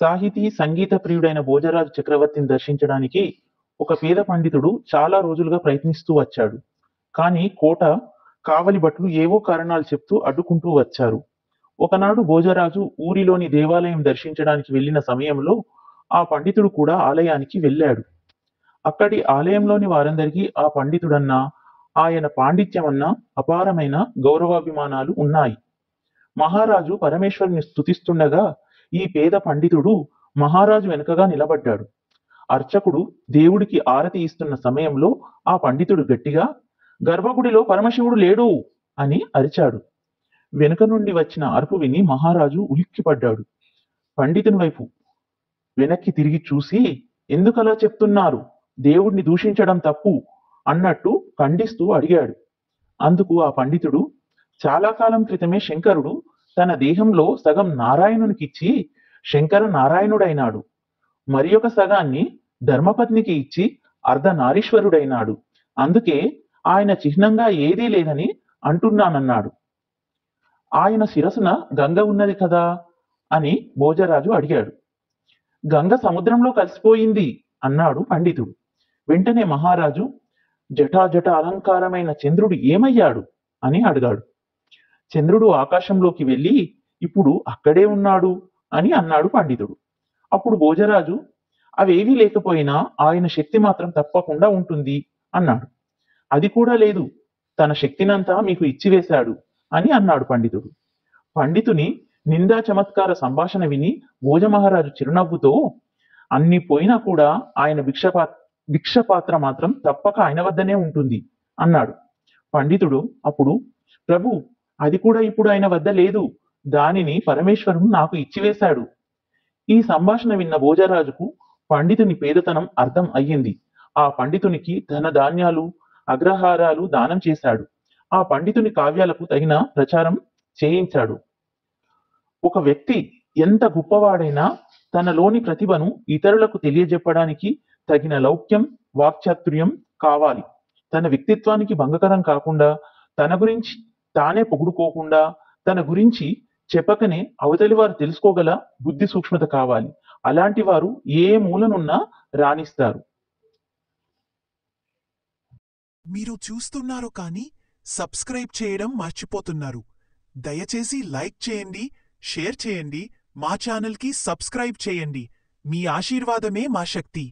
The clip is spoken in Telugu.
సాహితీ, సంగీత ప్రియుడైన భోజరాజు చక్రవర్తిని దర్శించడానికి ఒక పేద పండితుడు చాలా రోజులుగా ప్రయత్నిస్తూ వచ్చాడు. కానీ కోట కావలి భటులు ఏవో కారణాలు చెప్తూ అడ్డుకుంటూ వచ్చారు. ఒకనాడు భోజరాజు ఊరిలోని దేవాలయం దర్శించడానికి వెళ్ళిన సమయంలో ఆ పండితుడు కూడా ఆలయానికి వెళ్ళాడు. అక్కడి ఆలయంలోని వారందరికీ ఆ పండితుడన్నా, ఆయన పాండిత్యమన్నా అపారమైన గౌరవాభిమానాలు ఉన్నాయి. మహారాజు పరమేశ్వరుని స్తుతిస్తుండగా ఈ పేద పండితుడు మహారాజు వెనుకగా నిలబడ్డాడు. అర్చకుడు దేవుడికి ఆరతి ఇస్తున్న సమయంలో ఆ పండితుడు గట్టిగా గర్భగుడిలో పరమశివుడు లేడు అని అరిచాడు. వెనుక నుండి వచ్చిన అరుపు విని మహారాజు ఉలిక్కిపడ్డాడు. పండితుని వైపు వెనక్కి తిరిగి చూసి ఎందుకలా చెప్తున్నారు, దేవుడిని దూషించడం తప్పు అన్నట్టు ఖండిస్తూ అడిగాడు. అందుకు ఆ పండితుడు చాలా కాలం క్రితమే శంకరుడు తన దేహంలో సగం నారాయణునికిచ్చి శంకర నారాయణుడైనాడు. మరి ఒక సగాన్ని ధర్మపత్నికి ఇచ్చి అర్ధనారీశ్వరుడైనాడు. అందుకే ఆయన చిహ్నంగా ఏదీ లేదని అంటున్నానన్నాడు. ఆయన శిరసున గంగ ఉన్నది కదా అని భోజరాజు అడిగాడు. గంగ సముద్రంలో కలిసిపోయింది అన్నాడు పండితుడు. వెంటనే మహారాజు జటాజట అలంకారమైన చంద్రుడు ఏమయ్యాడు అని అడిగాడు. చంద్రుడు ఆకాశంలోకి వెళ్ళి ఇప్పుడు అక్కడే ఉన్నాడు అని అన్నాడు పండితుడు. అప్పుడు భోజరాజు అవేవీ లేకపోయినా ఆయన శక్తి మాత్రం తప్పకుండా ఉంటుంది అన్నాడు. అది కూడా లేదు, తన శక్తినంతా మీకు ఇచ్చివేశాడు అని అన్నాడు పండితుడు. పండితుని నిందా చమత్కార సంభాషణ విని భోజమహారాజు చిరునవ్వుతో అన్ని పోయినా కూడా ఆయన భిక్షపాత్ర మాత్రం తప్పక ఆయన వద్దనే ఉంటుంది అన్నాడు. పండితుడు అప్పుడు ప్రభు, అది కూడా ఇప్పుడు ఆయన వద్ద లేదు, దానిని పరమేశ్వరుడు నాకు ఇచ్చివేశాడు. ఈ సంభాషణ విన్న భోజరాజుకు పండితుని పేదతనం అర్థం అయ్యింది. ఆ పండితునికి ధన ధాన్యాలు అగ్రహారాలు దానం చేశాడు. ఆ పండితుని కావ్యాలకు తగిన ప్రచారం చేయించాడు. ఒక వ్యక్తి ఎంత గొప్పవాడైనా తనలోని ప్రతిభను ఇతరులకు తెలియజెప్పడానికి తగిన లౌక్యం, వాక్చాతుర్యం కావాలి. తన వ్యక్తిత్వానికి భంగకరం కాకుండా, తన గురించి తానే పొగుడుకోకుండా, తన గురించి చెప్పకనే అవతలి వారు తెలుసుకోగల బుద్ధి సూక్ష్మత కావాలి. అలాంటి వారు ఏ మూలనున్నా రాణిస్తారు. మీరు చూస్తున్నారు కానీ సబ్స్క్రైబ్ చేయడం మర్చిపోతున్నారు. దయచేసి లైక్ చేయండి, షేర్ చేయండి, మా ఛానల్కి సబ్స్క్రైబ్ చేయండి. మీ ఆశీర్వాదమే మా శక్తి.